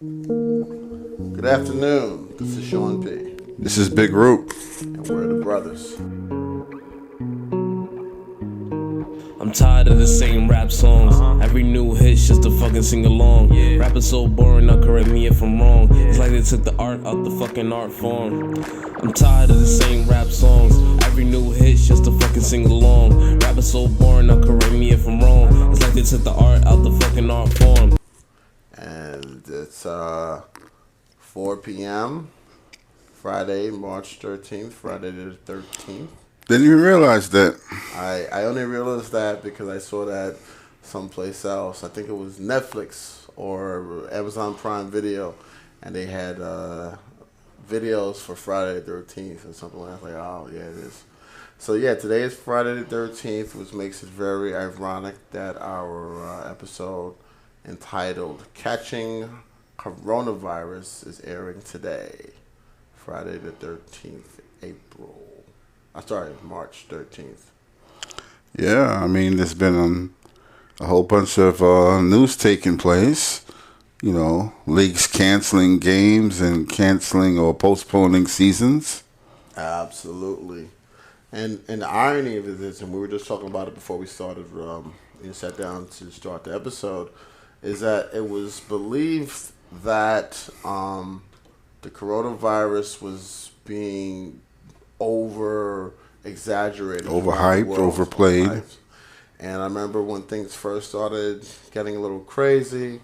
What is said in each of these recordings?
Good afternoon. This is Sean P. This is Big Root. And we're the brothers. I'm tired of the same rap songs. Every new hit's just to fucking sing along. Rap is so boring, now correct me if I'm wrong. It's like they took the art out the fucking art form. I'm tired of the same rap songs. Every new hit's just to fucking sing along. Rap is so boring, now correct me if I'm wrong. It's like they took the art out the fucking art form. And it's 4 p.m. Friday, March 13th, Friday the 13th. Didn't even realize that. I only realized that because I saw that someplace else. I think it was Netflix or Amazon Prime Video, and they had videos for Friday the 13th or something like that. Like, oh, yeah, it is. So, yeah, today is Friday the 13th, which makes it very ironic that our episode entitled Catching Coronavirus is airing today, Friday the 13th, April. March 13th. Yeah, I mean, there's been a whole bunch of news taking place. You know, leagues canceling games and canceling or postponing seasons. Absolutely. And the irony of it is, and we were just talking about it before we started, sat down to start the episode, is that it was believed that the coronavirus was being exaggerated, Overhyped, overplayed. And I remember when things first started getting a little crazy,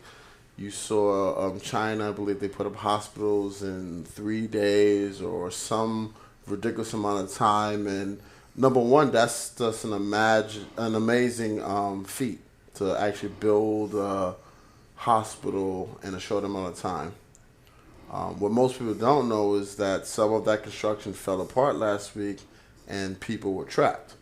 you saw China, I believe they put up hospitals in 3 days or some ridiculous amount of time. And number one, that's just an amazing feat to actually build a hospital in a short amount of time. What most people don't know is that some of that construction fell apart last week and people were trapped.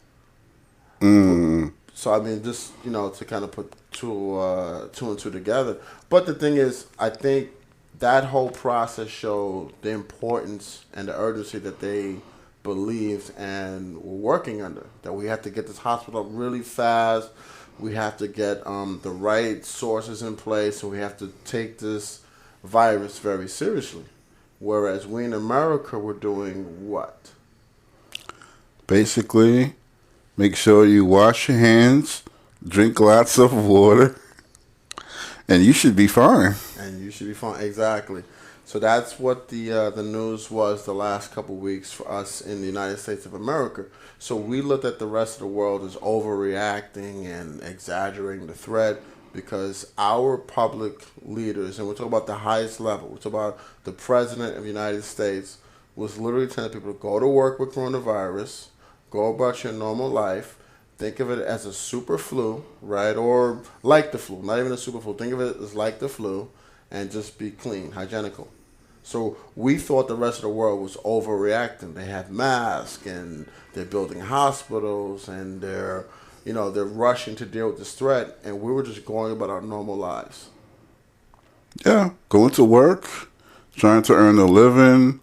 So, I mean, just, to kind of put two and two together. But the thing is, I think that whole process showed the importance and the urgency that they believed and were working under. That we have to get this hospital up really fast. We have to get the right sources in place. And we have to take this virus very seriously, whereas we in America were doing what? Basically, make sure you wash your hands, drink lots of water, and you should be fine. Exactly. So that's what the news was the last couple of weeks for us in the United States of America. So we looked at the rest of the world as overreacting and exaggerating the threat, because our public leaders, and we're talking about the highest level, we're talking about the President of the United States, was literally telling people to go to work with coronavirus, go about your normal life, think of it as a super flu, right? Or like the flu, not even a super flu. Think of it as like the flu, and just be clean, hygienical. So we thought the rest of the world was overreacting. They have masks, and they're building hospitals, and they're rushing to deal with this threat, and we were just going about our normal lives. Yeah, going to work, trying to earn a living.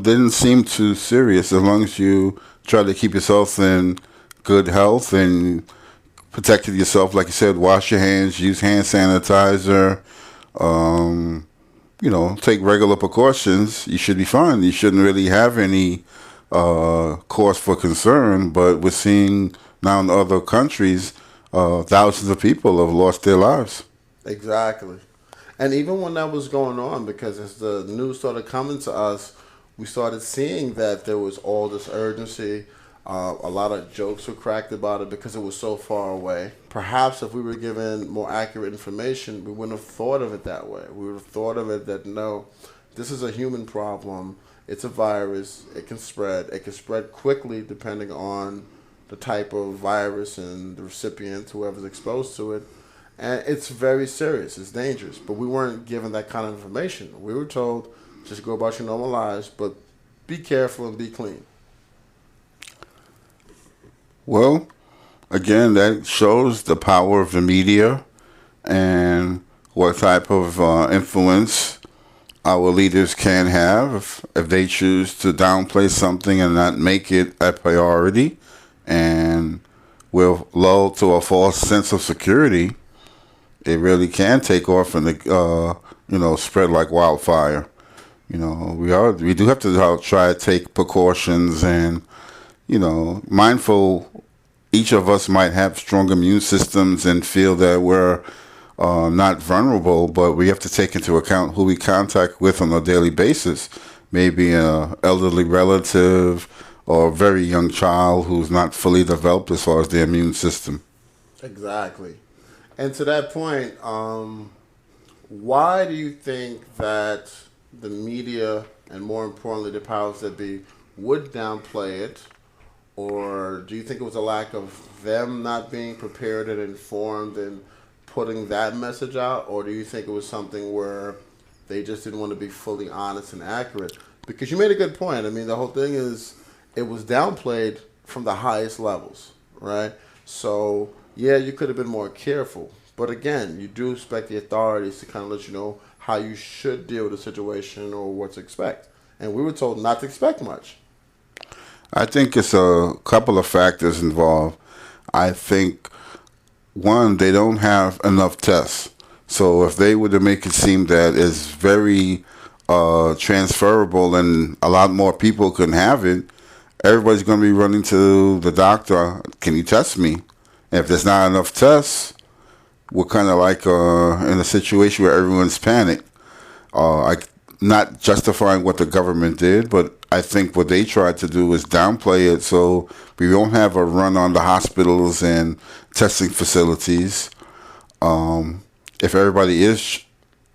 Didn't seem too serious as long as you try to keep yourself in good health and protected yourself. Like you said, wash your hands, use hand sanitizer, take regular precautions. You should be fine. You shouldn't really have any cause for concern, but we're seeing now in other countries, thousands of people have lost their lives. Exactly. And even when that was going on, because as the news started coming to us, we started seeing that there was all this urgency. A lot of jokes were cracked about it because it was so far away. Perhaps if we were given more accurate information, we wouldn't have thought of it that way. We would have thought of it that, no, this is a human problem. It's a virus. It can spread. It can spread quickly depending on the type of virus and the recipient, whoever's exposed to it. And it's very serious. It's dangerous. But we weren't given that kind of information. We were told, just go about your normal lives, but be careful and be clean. Well, again, that shows the power of the media and what type of influence our leaders can have if they choose to downplay something and not make it a priority, and will lull to a false sense of security. it really can take off and spread like wildfire. We do have to try to take precautions and mindful. Each of us might have strong immune systems and feel that we're not vulnerable, but we have to take into account who we contact with on a daily basis. Maybe an elderly relative or a very young child who's not fully developed as far as their immune system. Exactly. And to that point, why do you think that the media and more importantly the powers that be would downplay it? Or do you think it was a lack of them not being prepared and informed and putting that message out? Or do you think it was something where they just didn't want to be fully honest and accurate? Because you made a good point. I mean, the whole thing is it was downplayed from the highest levels, right? So, yeah, you could have been more careful. But again, you do expect the authorities to kind of let you know how you should deal with a situation or what to expect. And we were told not to expect much. I think it's a couple of factors involved. I think, one, they don't have enough tests. So if they were to make it seem that it's very transferable and a lot more people can have it, everybody's going to be running to the doctor. Can you test me? And if there's not enough tests, we're kind of like in a situation where everyone's panicked. Not justifying what the government did, but I think what they tried to do is downplay it so we won't have a run on the hospitals and testing facilities. If everybody is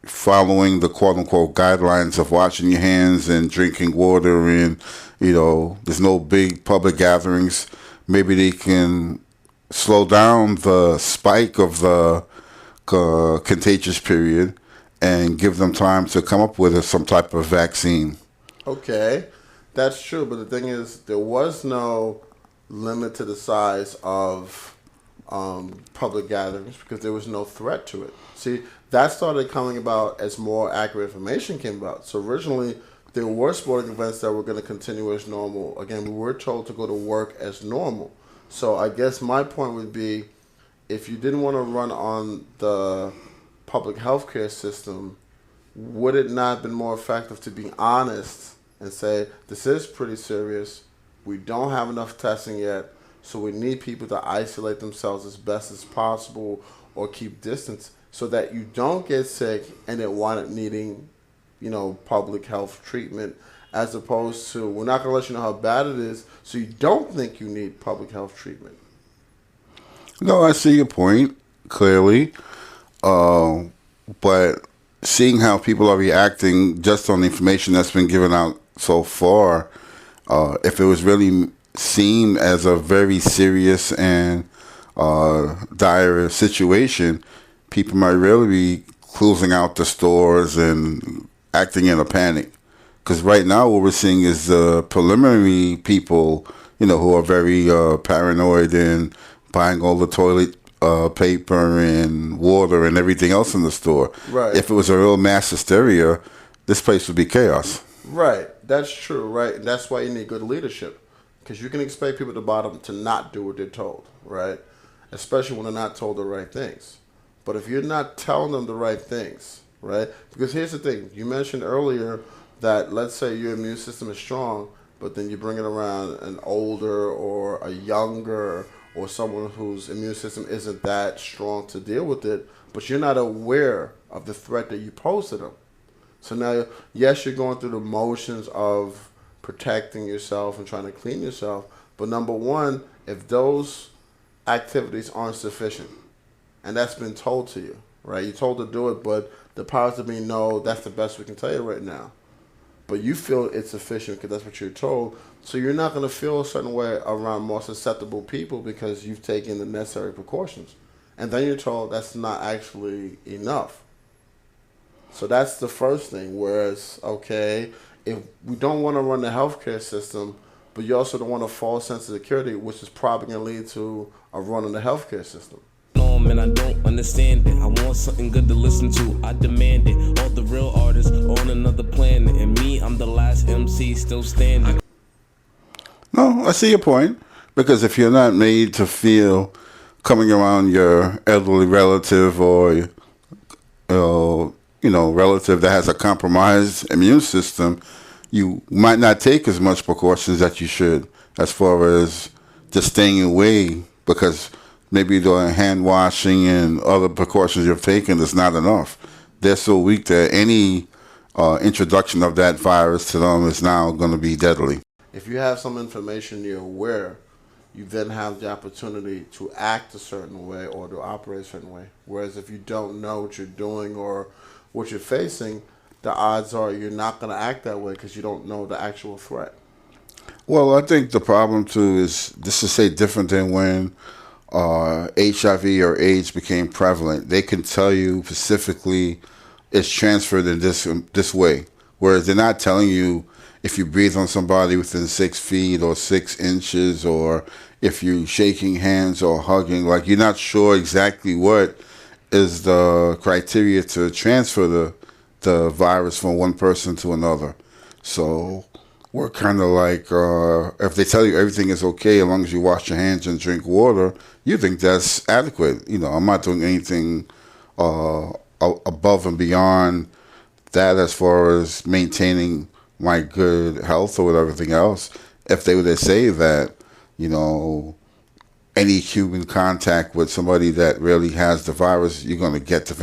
following the quote-unquote guidelines of washing your hands and drinking water and, there's no big public gatherings, maybe they can slow down the spike of the contagious period and give them time to come up with some type of vaccine. Okay, that's true, but the thing is, there was no limit to the size of public gatherings because there was no threat to it. See, that started coming about as more accurate information came about. So originally, there were sporting events that were going to continue as normal. Again, we were told to go to work as normal. So I guess my point would be, if you didn't want to run on the public healthcare system, would it not have been more effective to be honest and say, this is pretty serious, we don't have enough testing yet, so we need people to isolate themselves as best as possible or keep distance so that you don't get sick and then wind up needing, public health treatment, as opposed to, we're not going to let you know how bad it is, so you don't think you need public health treatment. No, I see your point clearly. But seeing how people are reacting just on the information that's been given out so far, if it was really seen as a very serious and dire situation, people might really be closing out the stores and acting in a panic. Because right now what we're seeing is the preliminary people, who are very paranoid and buying all the toilet paper and water and everything else in the store. Right. If it was a real mass hysteria, this place would be chaos. Right. That's true, right? And that's why you need good leadership. Because you can expect people at the bottom to not do what they're told, right? Especially when they're not told the right things. But if you're not telling them the right things, right? Because here's the thing. You mentioned earlier that, let's say your immune system is strong, but then you bring it around an older or a younger or someone whose immune system isn't that strong to deal with it, but you're not aware of the threat that you pose to them. So now, yes, you're going through the motions of protecting yourself and trying to clean yourself, but number one, if those activities aren't sufficient, and that's been told to you, right? You're told to do it, but the powers that be know that's the best we can tell you right now. But you feel it's sufficient because that's what you're told. So you're not going to feel a certain way around more susceptible people because you've taken the necessary precautions. And then you're told that's not actually enough. So that's the first thing. Whereas, okay, if we don't want to run the healthcare system, but you also don't want a false sense of security, which is probably going to lead to a run on the healthcare system. And I don't understand it. I want something good to listen to. I demand it. All the real artists on another planet, and me, I'm the last MC still standing. No, I see your point. Because if you're not made to feel coming around your elderly relative or relative that has a compromised immune system, you might not take as much precautions that you should, as far as just staying away, because maybe the hand washing and other precautions you've taken is not enough. They're so weak that any introduction of that virus to them is now going to be deadly. If you have some information you're aware, you then have the opportunity to act a certain way or to operate a certain way. Whereas if you don't know what you're doing or what you're facing, the odds are you're not going to act that way because you don't know the actual threat. Well, I think the problem too is, this is say different than when HIV or AIDS became prevalent. They can tell you specifically it's transferred in this way, whereas they're not telling you if you breathe on somebody within 6 feet or 6 inches, or if you're shaking hands or hugging. Like, you're not sure exactly what is the criteria to transfer the virus from one person to another. So we're kind of like, if they tell you everything is okay as long as you wash your hands and drink water, you think that's adequate. I'm not doing anything above and beyond that as far as maintaining my good health or with everything else. If they were to say that, any human contact with somebody that really has the virus, you're going to get the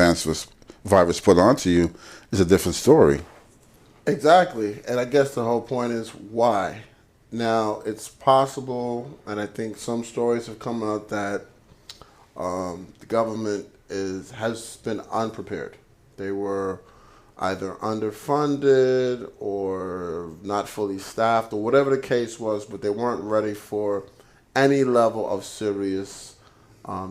virus put onto you, is a different story. Exactly. And I guess the whole point is why. Now, it's possible, and I think some stories have come out that the government has been unprepared. They were either underfunded or not fully staffed or whatever the case was, but they weren't ready for any level of serious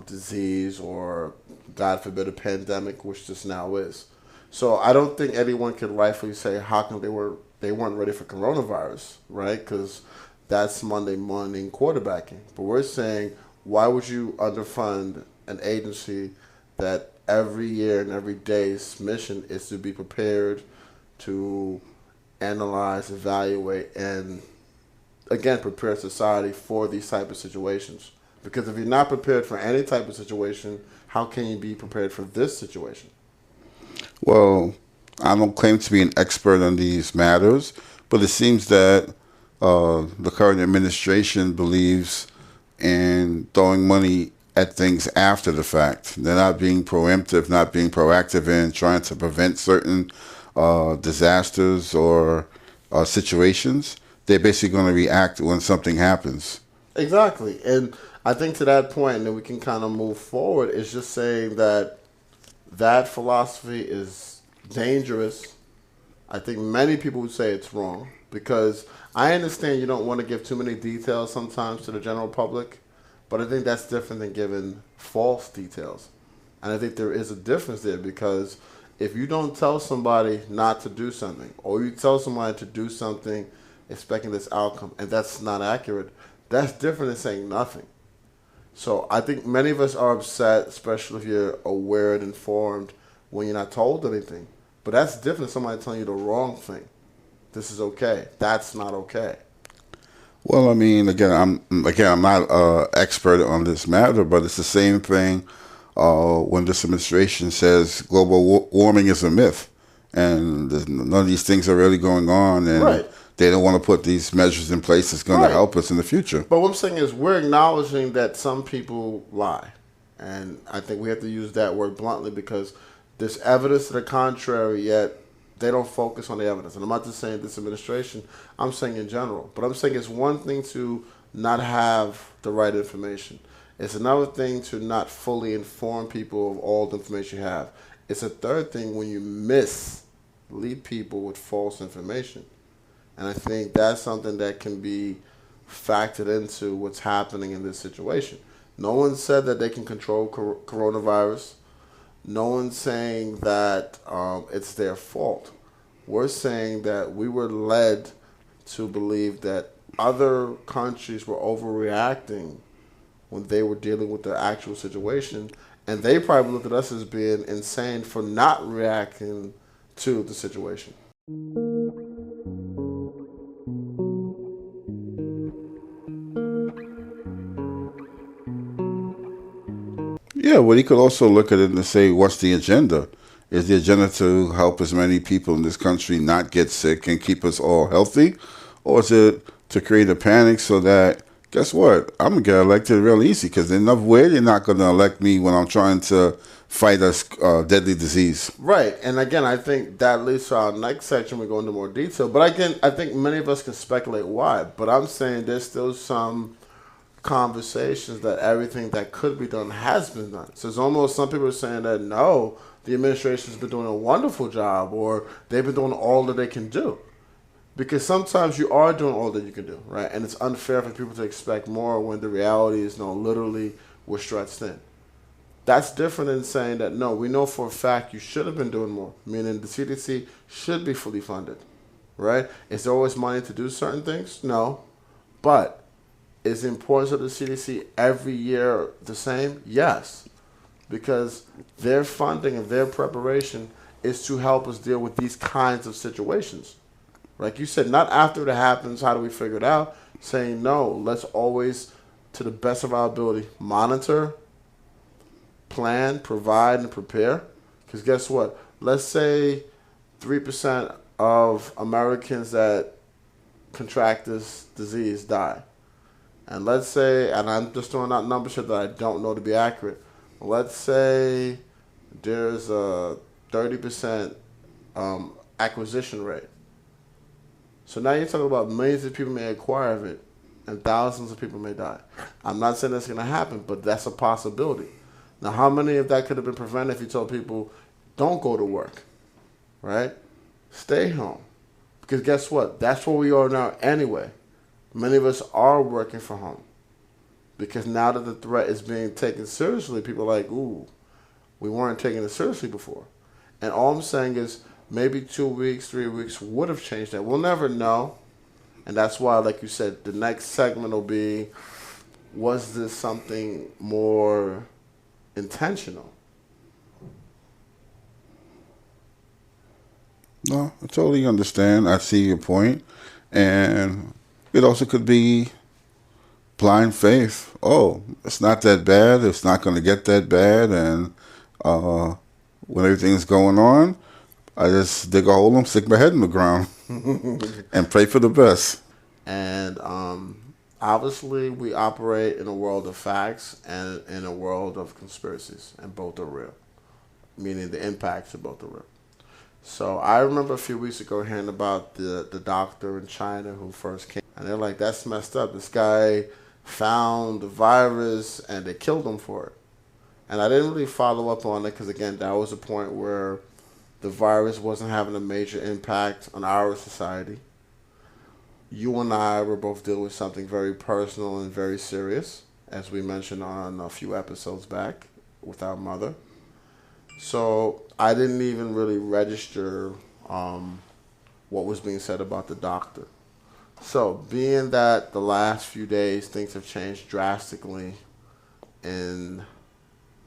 disease or, God forbid, a pandemic, which this now is. So I don't think anyone could rightfully say how come they weren't ready for coronavirus, right? Because that's Monday morning quarterbacking. But we're saying, why would you underfund an agency that every year and every day's mission is to be prepared to analyze, evaluate, and again prepare society for these type of situations? Because if you're not prepared for any type of situation, how can you be prepared for this situation? Well, I don't claim to be an expert on these matters, but it seems that the current administration believes in throwing money at things after the fact. They're not being preemptive, not being proactive in trying to prevent certain disasters or situations. They're basically going to react when something happens. Exactly. And I think to that point, and then we can kind of move forward, is just saying that philosophy is dangerous. I think many people would say it's wrong because I understand you don't want to give too many details sometimes to the general public, but I think that's different than giving false details. And I think there is a difference there because if you don't tell somebody not to do something, or you tell somebody to do something expecting this outcome, and that's not accurate, that's different than saying nothing. So I think many of us are upset, especially if you're aware and informed, when you're not told anything. But that's different than somebody telling you the wrong thing. This is okay. That's not okay. Well, I mean, I'm not an expert on this matter, but it's the same thing when this administration says global warming is a myth, and none of these things are really going on, and right. They don't want to put these measures in place that's going to help us in the future. But what I'm saying is we're acknowledging that some people lie, and I think we have to use that word bluntly because there's evidence to the contrary, yet they don't focus on the evidence. And I'm not just saying this administration, I'm saying in general. But I'm saying it's one thing to not have the right information. It's another thing to not fully inform people of all the information you have. It's a third thing when you mislead people with false information. And I think that's something that can be factored into what's happening in this situation. No one said that they can control coronavirus. No one's saying that it's their fault. We're saying that we were led to believe that other countries were overreacting when they were dealing with the actual situation, and they probably looked at us as being insane for not reacting to the situation. Yeah, well, you could also look at it and say, what's the agenda? Is the agenda to help as many people in this country not get sick and keep us all healthy? Or is it to create a panic so that, guess what? I'm going to get elected real easy because there's enough way you're not going to elect me when I'm trying to fight a deadly disease. Right, and again, I think that leads to our next section. We go into more detail, but again, I think many of us can speculate why. But I'm saying there's still some conversations that everything that could be done has been done. So it's almost some people are saying that no, the administration's been doing a wonderful job, or they've been doing all that they can do. Because sometimes you are doing all that you can do, right? And it's unfair for people to expect more when the reality is no, literally we're stretched thin. That's different than saying that, no, we know for a fact you should have been doing more, meaning the CDC should be fully funded, right? Is there always money to do certain things? No. But is the importance of the CDC every year the same? Yes. Because their funding and their preparation is to help us deal with these kinds of situations. Like you said, not after it happens, how do we figure it out? Saying, no, let's always, to the best of our ability, monitor, plan, provide, and prepare. Because guess what? Let's say 3% of Americans that contract this disease die. And let's say, and I'm just throwing out numbers here that I don't know to be accurate. Let's say there's a 30% acquisition rate. So now you're talking about millions of people may acquire of it and thousands of people may die. I'm not saying that's going to happen, but that's a possibility. Now, how many of that could have been prevented if you told people, don't go to work, right? Stay home. Because guess what? That's where we are now anyway. Many of us are working from home. Because now that the threat is being taken seriously, people are like, ooh, we weren't taking it seriously before. And all I'm saying is maybe 2 weeks, 3 weeks would have changed that. We'll never know. And that's why, like you said, the next segment will be, was this something more intentional? No, I totally understand. I see your point. And it also could be blind faith. Oh, it's not that bad. It's not going to get that bad. And when everything's going on, I just dig a hole and stick my head in the ground and pray for the best. And obviously, we operate in a world of facts and in a world of conspiracies, and both are real, meaning the impacts of both are real. So I remember a few weeks ago hearing about the doctor in China who first came, and they're like, that's messed up. This guy found the virus, and they killed him for it. And I didn't really follow up on it because, again, that was a point where the virus wasn't having a major impact on our society. You and I were both dealing with something very personal and very serious, as we mentioned on a few episodes back with our mother. So I didn't even really register what was being said about the doctor. So being that the last few days things have changed drastically in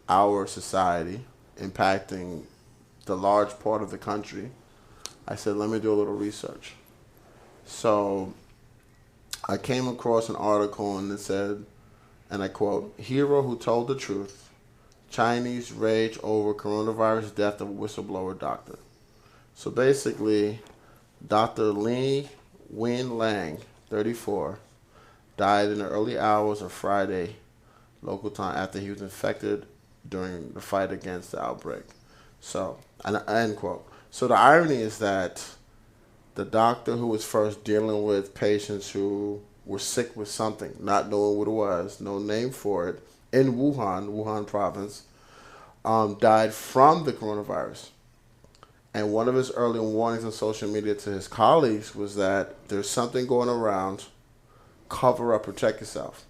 our society, impacting the large part of the country, I said, let me do a little research. So I came across an article and it said, and I quote, "Hero who told the truth. Chinese rage over coronavirus death of whistleblower doctor." So basically, Dr. Li Wenlang, 34, died in the early hours of Friday, local time, after he was infected during the fight against the outbreak. So, end quote. So the irony is that the doctor who was first dealing with patients who were sick with something, not knowing what it was, no name for it, in Wuhan province, died from the coronavirus. And one of his early warnings on social media to his colleagues was that there's something going around, cover up, protect yourself.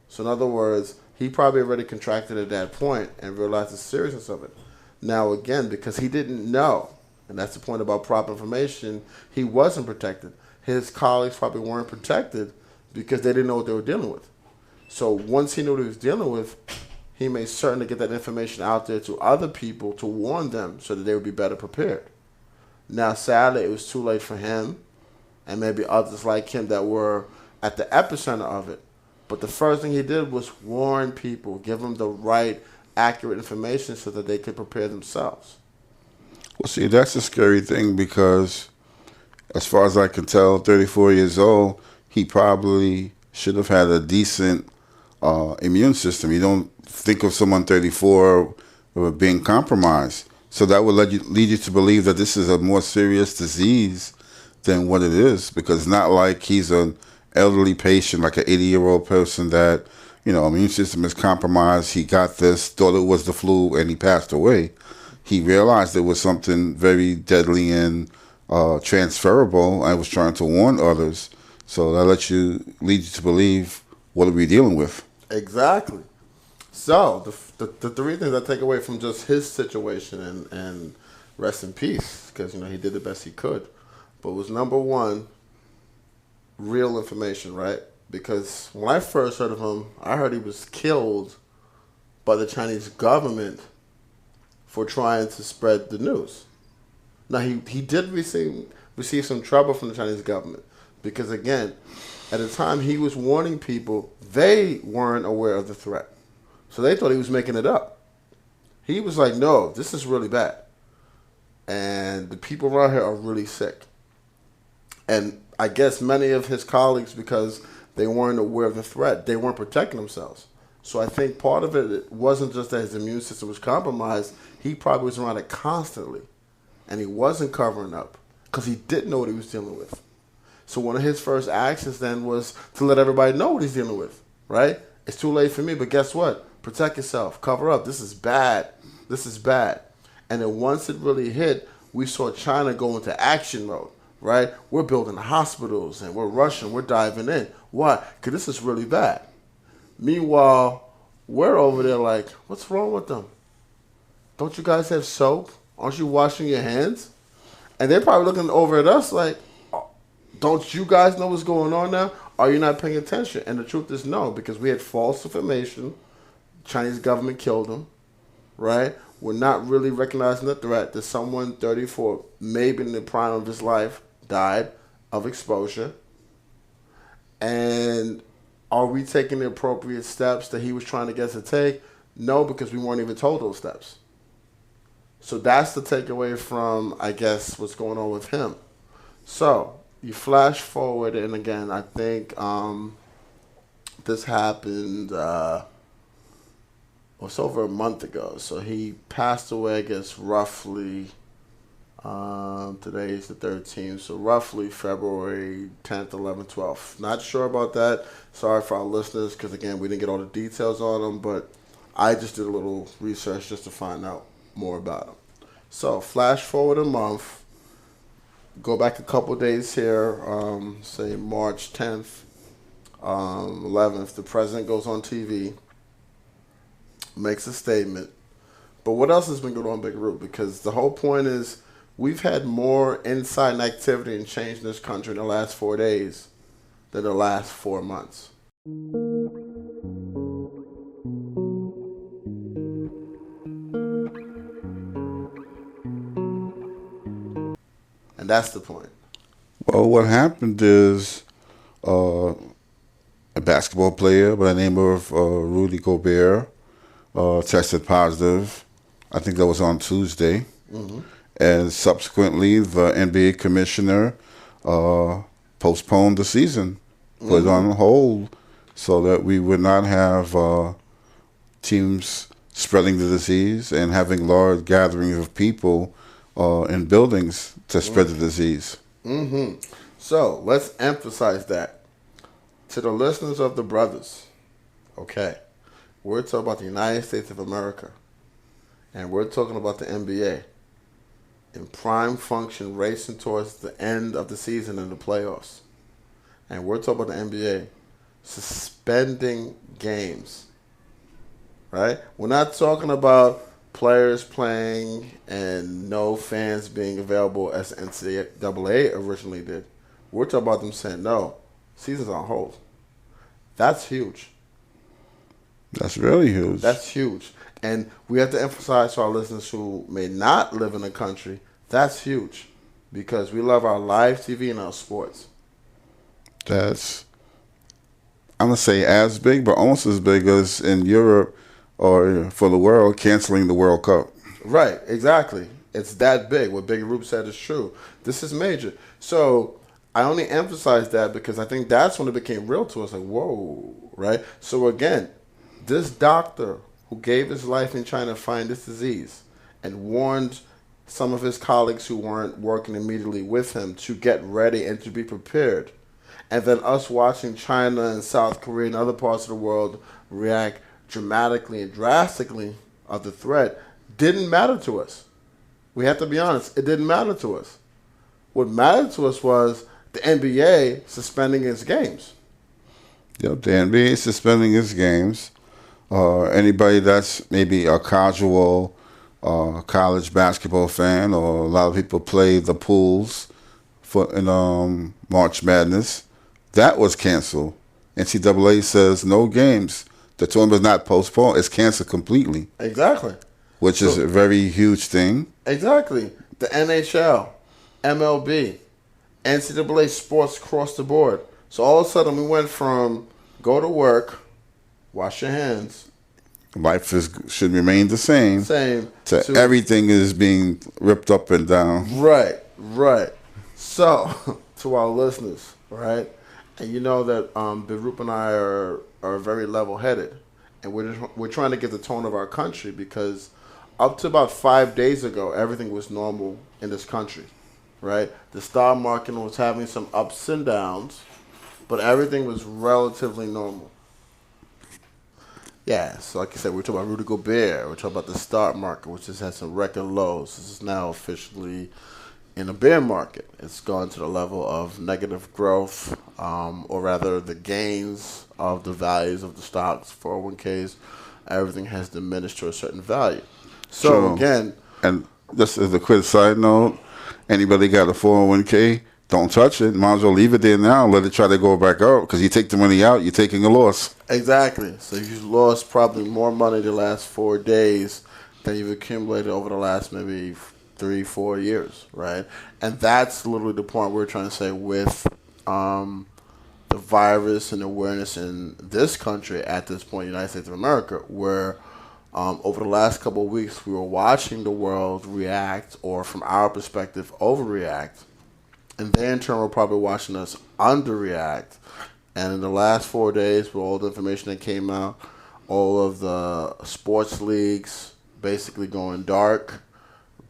So in other words, he probably already contracted at that point and realized the seriousness of it. Now again, because he didn't know, and that's the point about proper information, he wasn't protected. His colleagues probably weren't protected because they didn't know what they were dealing with. So once he knew what he was dealing with, he made certain to get that information out there to other people to warn them so that they would be better prepared. Now, sadly, it was too late for him and maybe others like him that were at the epicenter of it. But the first thing he did was warn people, give them the right accurate information so that they could prepare themselves. Well, see, that's a scary thing because, as far as I can tell, 34 years old, he probably should have had a decent immune system. You don't think of someone 34 being compromised. So that would lead you to believe that this is a more serious disease than what it is, because it's not like he's an elderly patient, like an 80-year-old person that, immune system is compromised. He got this, thought it was the flu, and he passed away. He realized it was something very deadly and transferable. I was trying to warn others. So that lead you to believe, what are we dealing with? Exactly. So the three things I take away from just his situation, and rest in peace, because he did the best he could, but was number one, real information, right? Because when I first heard of him, I heard he was killed by the Chinese government for trying to spread the news. Now he did receive some trouble from the Chinese government because, again, at the time he was warning people, they weren't aware of the threat. So they thought he was making it up. He was like, no, this is really bad. And the people around here are really sick. And I guess many of his colleagues, because they weren't aware of the threat, they weren't protecting themselves. So I think part of it wasn't just that his immune system was compromised. He probably was around it constantly. And he wasn't covering up because he didn't know what he was dealing with. So one of his first actions then was to let everybody know what he's dealing with, right? It's too late for me, but guess what? Protect yourself. Cover up. This is bad. This is bad. And then once it really hit, we saw China go into action mode, right? We're building hospitals and we're rushing. We're diving in. Why? Because this is really bad. Meanwhile, we're over there like, what's wrong with them? Don't you guys have soap? Aren't you washing your hands? And they're probably looking over at us like, don't you guys know what's going on now? Are you not paying attention? And the truth is no, because we had false information. Chinese government killed them, right? We're not really recognizing the threat that someone 34, maybe in the prime of his life, died of exposure. And are we taking the appropriate steps that he was trying to get us to take? No, because we weren't even told those steps. So that's the takeaway from, I guess, what's going on with him. So you flash forward, and again, I think this happened, it's over a month ago. So he passed away, I guess, roughly, today is the 13th, so roughly February 10th, 11th, 12th. Not sure about that. Sorry for our listeners, because, again, we didn't get all the details on him, but I just did a little research just to find out more about him. So flash forward a month, go back a couple days here, say March 10th, 11th, the president goes on TV, makes a statement. But what else has been going on, Big Root? Because the whole point is we've had more insight and activity and change in this country in the last 4 days than the last 4 months. And that's the point. Well, what happened is a basketball player by the name of Rudy Gobert tested positive. I think that was on Tuesday. Mm-hmm. And subsequently, the NBA commissioner postponed the season, put it on hold, so that we would not have teams spreading the disease and having large gatherings of people in buildings to spread the disease. Mm-hmm. So let's emphasize that to the listeners of the brothers. Okay, we're talking about the United States of America, and we're talking about the NBA in prime function, racing towards the end of the season and the playoffs. And we're talking about the NBA suspending games, right? We're not talking about players playing and no fans being available as NCAA originally did. We're talking about them saying, no, season's on hold. That's huge. That's really huge. That's huge. And we have to emphasize to our listeners who may not live in the country, that's huge. Because we love our live TV and our sports. That's, I'm going to say as big, but almost as big as in Europe. or for the world, canceling the World Cup. Right, exactly. It's that big. What Big Rube said is true. This is major. So I only emphasize that because I think that's when it became real to us. Like, whoa, right? So again, this doctor who gave his life in China to find this disease and warned some of his colleagues who weren't working immediately with him to get ready and to be prepared. And then us watching China and South Korea and other parts of the world react dramatically and drastically of the threat didn't matter to us. We have to be honest. It didn't matter to us. What mattered to us was the NBA suspending its games. Yep, the NBA is suspending its games. Anybody that's maybe a casual college basketball fan, or a lot of people play the pools in March Madness, that was canceled. NCAA says no games. The tournament is not postponed. It's canceled completely. Exactly. Which is a very huge thing. Exactly. The NHL, MLB, NCAA sports across the board. So all of a sudden we went from go to work, wash your hands. Life should remain the same. To everything is being ripped up and down. Right. So, to our listeners, right? And you know that Berup and I are very level-headed. And we're trying to get the tone of our country because up to about 5 days ago, everything was normal in this country, right? The stock market was having some ups and downs, but everything was relatively normal. Yeah, so like I said, we're talking about Rudy Gobert. We're talking about the stock market, which has had some record lows. This is now officially in a bear market. It's gone to the level of negative growth, or rather the gains of the values of the stocks, 401ks. Everything has diminished to a certain value. So again, and just as a quick side note, anybody got a 401k, don't touch it. Might as well leave it there now and let it try to go back up. Because you take the money out, you're taking a loss. Exactly. So you've lost probably more money the last 4 days than you've accumulated over the last maybe 3-4 years, right? And that's literally the point we're trying to say with the virus and awareness in this country at this point, United States of America, where over the last couple of weeks we were watching the world react, or from our perspective, overreact. And they in turn were probably watching us underreact. And in the last 4 days, with all the information that came out, all of the sports leagues basically going dark,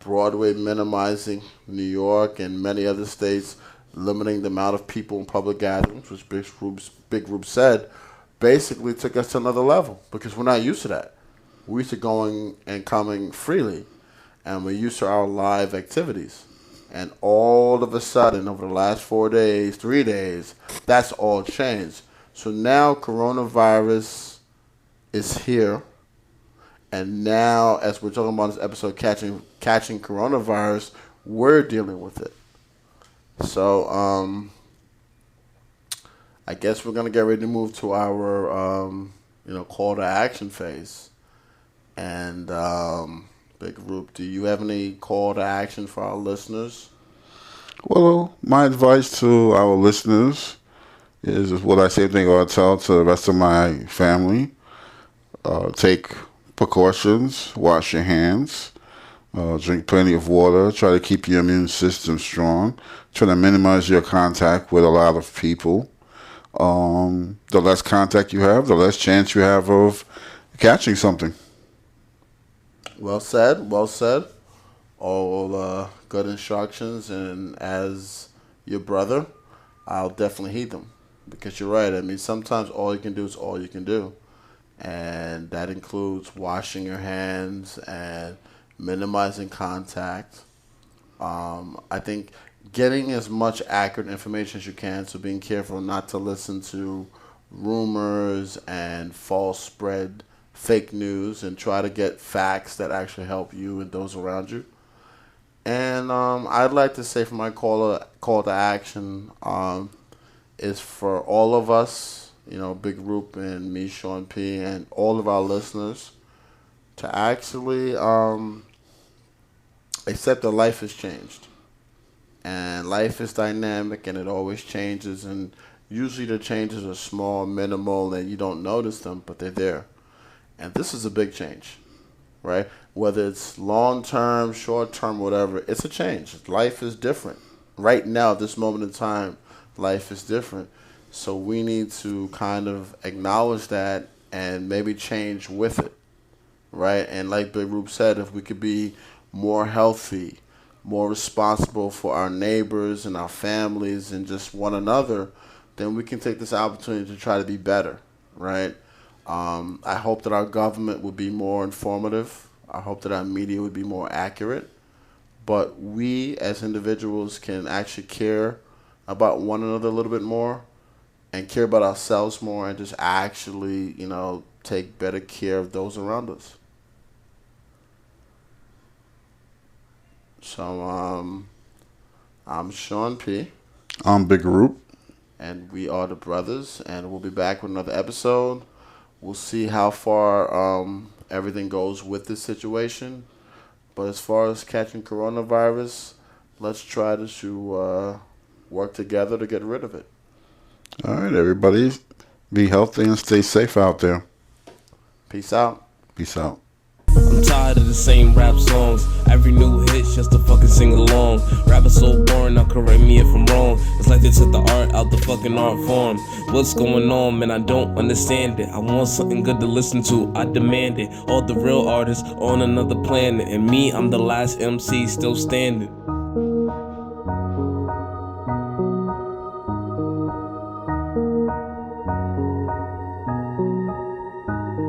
Broadway minimizing, New York and many other states limiting the amount of people in public gatherings, which Big Group said, basically took us to another level because we're not used to that. We're used to going and coming freely, and we're used to our live activities. And all of a sudden, over the last 4 days, 3 days, that's all changed. So now coronavirus is here. And now, as we're talking about this episode, catching coronavirus, we're dealing with it. So, I guess we're going to get ready to move to our, call to action phase. And, Big Group, do you have any call to action for our listeners? Well, my advice to our listeners is what I say thing I'll tell to the rest of my family. Take precautions, wash your hands, drink plenty of water, try to keep your immune system strong, try to minimize your contact with a lot of people. The less contact you have, the less chance you have of catching something. Well said, well said. All good instructions, and as your brother, I'll definitely heed them. Because you're right, I mean, sometimes all you can do is all you can do. And that includes washing your hands and minimizing contact. I think getting as much accurate information as you can, so being careful not to listen to rumors and false spread fake news, and try to get facts that actually help you and those around you. And I'd like to say for my call to action is for all of us, Big Group and me, Sean P, and all of our listeners, to actually accept that life has changed. And life is dynamic, and it always changes, and usually the changes are small, minimal, and you don't notice them, but they're there. And this is a big change, right? Whether it's long term, short term, whatever, it's a change. Life is different. Right now, at this moment in time, life is different. So we need to kind of acknowledge that and maybe change with it, right? And like Big Rube said, if we could be more healthy, more responsible for our neighbors and our families and just one another, then we can take this opportunity to try to be better, right? I hope that our government would be more informative. I hope that our media would be more accurate. But we as individuals can actually care about one another a little bit more and care about ourselves more and just actually, take better care of those around us. So, I'm Sean P. I'm Big Root. And we are the brothers, and we'll be back with another episode. We'll see how far everything goes with this situation. But as far as catching coronavirus, let's try to work together to get rid of it. All right, everybody. Be healthy and stay safe out there. Peace out. Peace out. I'm tired of the same rap songs. Every new hit's just to fucking sing along. Rappers so boring, now correct me if I'm wrong. It's like they took the art out the fucking art form. What's going on, man? I don't understand it. I want something good to listen to, I demand it. All the real artists on another planet, and me, I'm the last MC still standing.